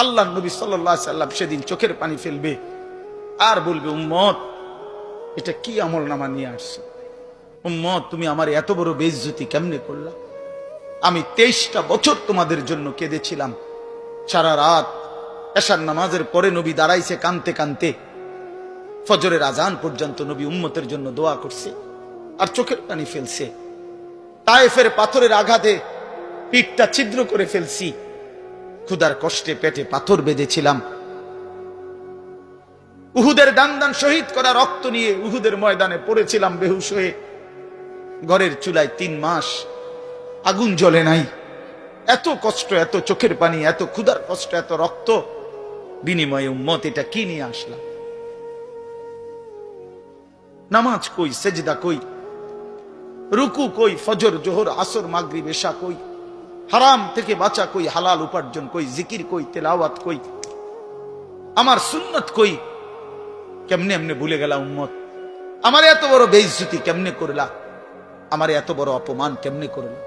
আল্লাহ নবী সাল্লাল্লাহু আলাইহি সাল্লাম সেদিন চোখের পানি ফেলবে আর বলবে, উম্মত এটা কি আমল নামা নিয়ে আসছে? উম্মত তুমি আমার এত বড় বেইজ্জতি কেমনে করলা? আমি 23টা বছর তোমাদের জন্য কেঁদেছিলাম। সারা রাত এশার নামাজের পরে নবী দাঁড়াইছে কানতে কানতে, ফজরের আজান পর্যন্ত নবী উম্মতের জন্য দোয়া করছে আর চোখের পানি ফেলছে। তায়েফের পাথরের আঘাতে পিঠটা ছিদ্র করে ফেলছি, ক্ষুধার কষ্টে পেটে পাথর বেঁধেছিলাম। উহুদের দান শহীদ করা রক্ত নিয়ে উহুদের ময়দানে পড়েছিলাম বেহুশ হয়ে। ঘরের চুলায় 3 মাস আগুন জ্বলে নাই। এত কষ্ট, এত চোখের পানি, এত ক্ষুধার কষ্ট, এত রক্ত, বিনিময়ে উম্মত এটা কি নিয়ে আসলাম? নামাজ কই, সেজদা কই, রুকু কই, ফজর জোহর আসর মাগরিব এশা কই, হারাম থেকে বাঁচা কই, হালাল উপার্জন কই, জিকির কই, তেলাওয়াত কই, আমার সুন্নত কই? কেমনে এমনে ভুলে গেলা উম্মত? আমার এত বড় বেইজ্জতি কেমনে করলা? আমার এত বড় অপমান কেমনে করলা?